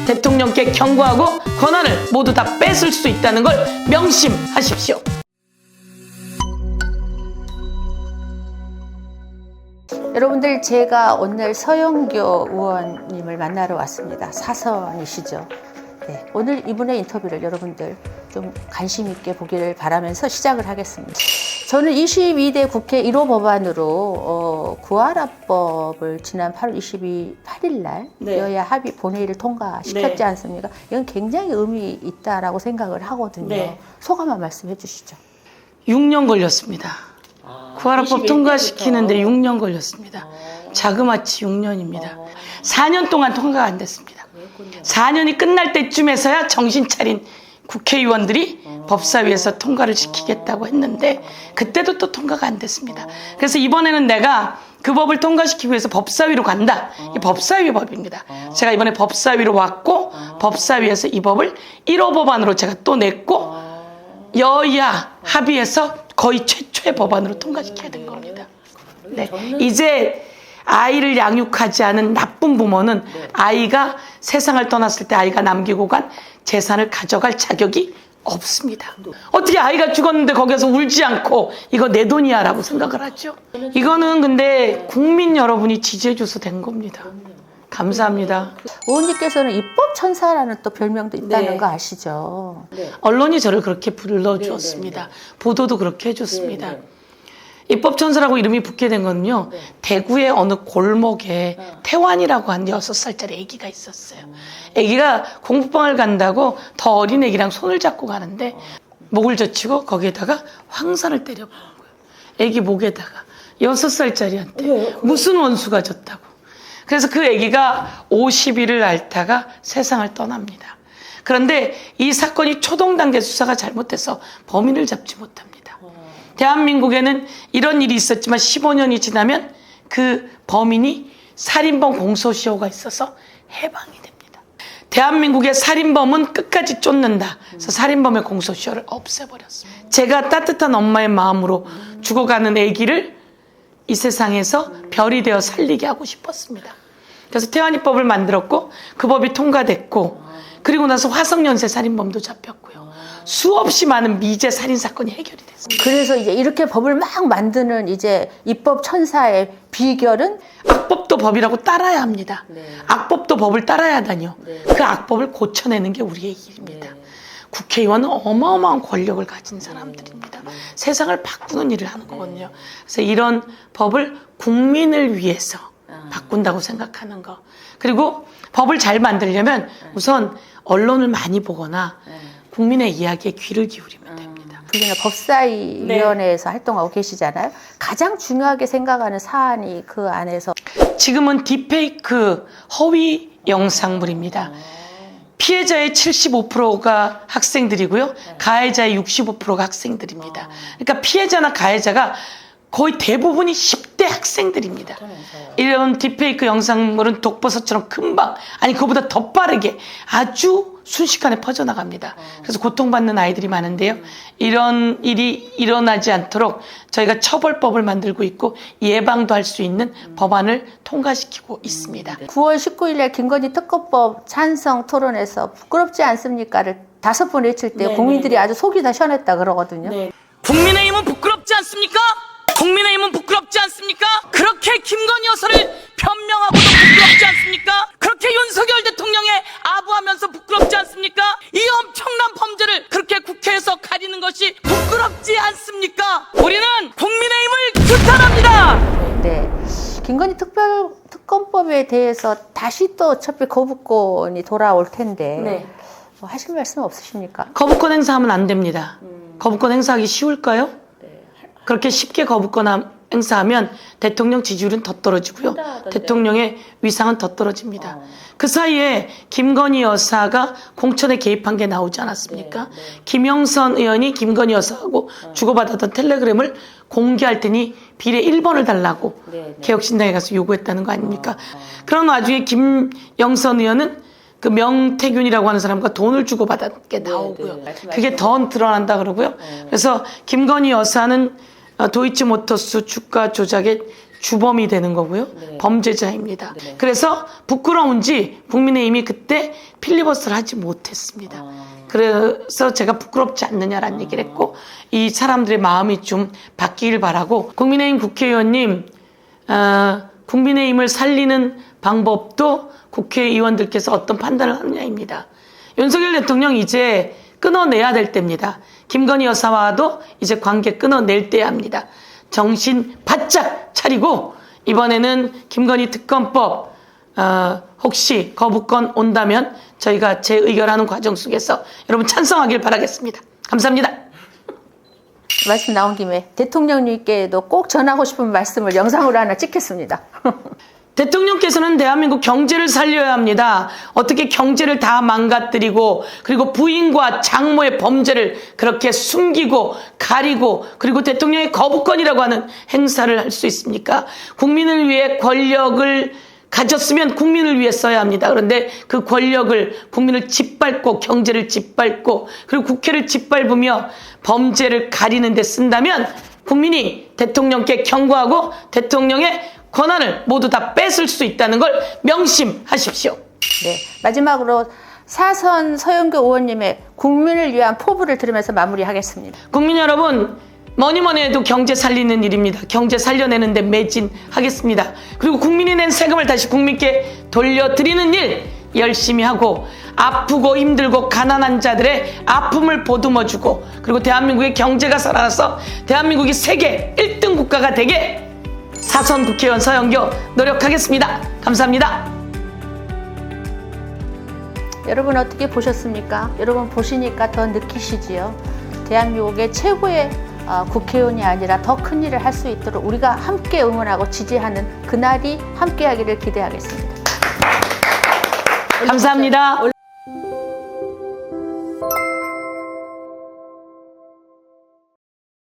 대통령께 경고하고 권한을 모두 다 뺏을 수 있다는 걸 명심하십시오. 여러분들, 제가 오늘 서영교 의원님을 만나러 왔습니다. 사선이시죠. 네, 오늘 이분의 인터뷰를 여러분들 좀 관심 있게 보기를 바라면서 시작을 하겠습니다. 저는 22대 국회 1호 법안으로 구하라법을 지난 8월 28일 날 네. 여야 합의 본회의를 통과시켰지 네. 않습니까? 이건 굉장히 의미 있다라고 생각을 하거든요. 네. 소감 한 말씀 해주시죠. 6년 걸렸습니다. 구하라법 통과시키는데 6년 걸렸습니다. 자그마치 6년입니다. 4년 동안 통과가 안 됐습니다. 4년이 끝날 때쯤에서야 정신 차린 국회의원들이 법사위에서 통과를 시키겠다고 했는데 그때도 또 통과가 안 됐습니다. 그래서 이번에는 내가 그 법을 통과시키기 위해서 법사위로 간다. 이게 법사위 법입니다. 제가 이번에 법사위로 왔고 법사위에서 이 법을 1호 법안으로 제가 또 냈고 여야 합의해서 거의 최초의 법안으로 통과시켜야 된 겁니다. 네. 이제 아이를 양육하지 않은 나쁜 부모는 아이가 세상을 떠났을 때 아이가 남기고 간 재산을 가져갈 자격이 없습니다. 어떻게 아이가 죽었는데 거기서 울지 않고 이거 내 돈이야 라고 생각을 하죠. 이거는 근데 국민 여러분이 지지해 줘서 된 겁니다. 감사합니다. 의원님께서는 입법 천사라는 또 별명도 있다는 네. 거 아시죠? 언론이 저를 그렇게 불러주었습니다. 보도도 그렇게 해줬습니다. 입법천사라고 이름이 붙게 된 거는요. 대구의 어느 골목에 태환이라고 한 6살짜리 아기가 있었어요. 아기가 공부방을 간다고 더 어린 아기랑 손을 잡고 가는데 목을 젖히고 거기에다가 황산을 때려박은 거예요. 아기 목에다가 6살짜리한테 무슨 원수가 졌다고. 그래서 그 아기가 50일을 앓다가 세상을 떠납니다. 그런데 이 사건이 초동단계 수사가 잘못돼서 범인을 잡지 못합니다. 대한민국에는 이런 일이 있었지만 15년이 지나면 그 범인이 살인범 공소시효가 있어서 해방이 됩니다. 대한민국의 살인범은 끝까지 쫓는다. 그래서 살인범의 공소시효를 없애버렸습니다. 제가 따뜻한 엄마의 마음으로 죽어가는 아기를 이 세상에서 별이 되어 살리게 하고 싶었습니다. 그래서 태환이법을 만들었고 그 법이 통과됐고 그리고 나서 화성연쇄 살인범도 잡혔고요. 수없이 많은 미제 살인 사건이 해결이 됐습니다. 그래서 이제 이렇게 법을 막 만드는 이제 입법 천사의 비결은 악법도 법이라고 따라야 합니다. 악법도 법을 따라야 하다니요. 그 악법을 고쳐내는 게 우리의 일입니다. 국회의원은 어마어마한 권력을 가진 사람들입니다. 세상을 바꾸는 일을 하는 거거든요. 그래서 이런 법을 국민을 위해서 바꾼다고 생각하는 거. 그리고 법을 잘 만들려면 우선 언론을 많이 보거나 국민의 이야기에 귀를 기울이면 됩니다. 우리가 법사위원회에서 활동하고 계시잖아요. 가장 중요하게 생각하는 사안이 그 안에서 지금은 딥페이크 허위 영상물입니다. 피해자의 75%가 학생들이고요. 가해자의 65%가 학생들입니다. 그러니까 피해자나 가해자가 거의 대부분이 10대 학생들입니다. 이런 딥페이크 영상물은 독버섯처럼 금방, 아니 그거보다 더 빠르게 아주 순식간에 퍼져나갑니다. 그래서 고통받는 아이들이 많은데요. 이런 일이 일어나지 않도록 저희가 처벌법을 만들고 있고 예방도 할 수 있는 법안을 통과시키고 있습니다. 9월 19일에 김건희 특검법 찬성 토론에서 부끄럽지 않습니까를 5번 외칠 때 국민들이 아주 속이 다 시원했다 그러거든요. 국민의힘은 부끄럽지 않습니까? 국민의힘은 부끄럽지 않습니까? 그렇게 김건희 여사를 변명하고도 부끄럽지 않습니까? 그렇게 윤석열 대통령에 아부하면서 부끄럽지 않습니까? 이 엄청난 범죄를 그렇게 국회에서 가리는 것이 부끄럽지 않습니까? 우리는 국민의힘을 규탄합니다. 네. 김건희 특검법에 대해서 다시 또 어차피 거부권이 돌아올 텐데 뭐 하실 말씀 없으십니까? 거부권 행사하면 안 됩니다. 거부권 행사하기 쉬울까요? 그렇게 쉽게 거부권 행사하면 대통령 지지율은 더 떨어지고요. 대통령의 위상은 더 떨어집니다. 그 사이에 김건희 여사가 공천에 개입한 게 나오지 않았습니까? 김영선 의원이 김건희 여사하고 주고받았던 텔레그램을 공개할 테니 비례 1번을 달라고 개혁신당에 가서 요구했다는 거 아닙니까? 그런 와중에 김영선 의원은 그 명태균이라고 하는 사람과 돈을 주고받은 게 나오고요. 그게 더 드러난다 그러고요. 그래서 김건희 여사는 도이치모터스 주가 조작에 주범이 되는 거고요. 네. 범죄자입니다. 네. 그래서 부끄러운지 국민의힘이 그때 필리버스터를 하지 못했습니다. 그래서 제가 부끄럽지 않느냐라는 얘기를 했고 이 사람들의 마음이 좀 바뀌길 바라고 국민의힘 국회의원님 국민의힘을 살리는 방법도 국회의원들께서 어떤 판단을 하느냐입니다. 윤석열 대통령 이제 끊어내야 될 때입니다. 김건희 여사와도 이제 관계 끊어낼 때야 합니다. 정신 바짝 차리고 이번에는 김건희 특검법 혹시 거부권 온다면 저희가 재의결하는 과정 속에서 여러분 찬성하길 바라겠습니다. 감사합니다. 말씀 나온 김에 대통령님께도 꼭 전하고 싶은 말씀을 영상으로 하나 찍겠습니다. 대통령께서는 대한민국 경제를 살려야 합니다. 어떻게 경제를 다 망가뜨리고 그리고 부인과 장모의 범죄를 그렇게 숨기고 가리고 그리고 대통령의 거부권이라고 하는 행사를 할 수 있습니까? 국민을 위해 권력을 가졌으면 국민을 위해 써야 합니다. 그런데 그 권력을 국민을 짓밟고 경제를 짓밟고 그리고 국회를 짓밟으며 범죄를 가리는 데 쓴다면 국민이 대통령께 경고하고 대통령의 권한을 모두 다 뺏을 수 있다는 걸 명심하십시오. 네, 마지막으로 사선 서영교 의원님의 국민을 위한 포부를 들으면서 마무리하겠습니다. 국민 여러분, 뭐니 해도 경제 살리는 일입니다. 경제 살려내는 데 매진하겠습니다. 그리고 국민이 낸 세금을 다시 국민께 돌려드리는 일 열심히 하고 아프고 힘들고 가난한 자들의 아픔을 보듬어주고 그리고 대한민국의 경제가 살아나서 대한민국이 세계 1등 국가가 되게 사선 국회의원 서영교 노력하겠습니다. 감사합니다. 여러분 어떻게 보셨습니까? 여러분 보시니까 더 느끼시지요? 대한민국의 최고의 국회의원이 아니라 더 큰 일을 할 수 있도록 우리가 함께 응원하고 지지하는 그날이 함께하기를 기대하겠습니다. 감사합니다.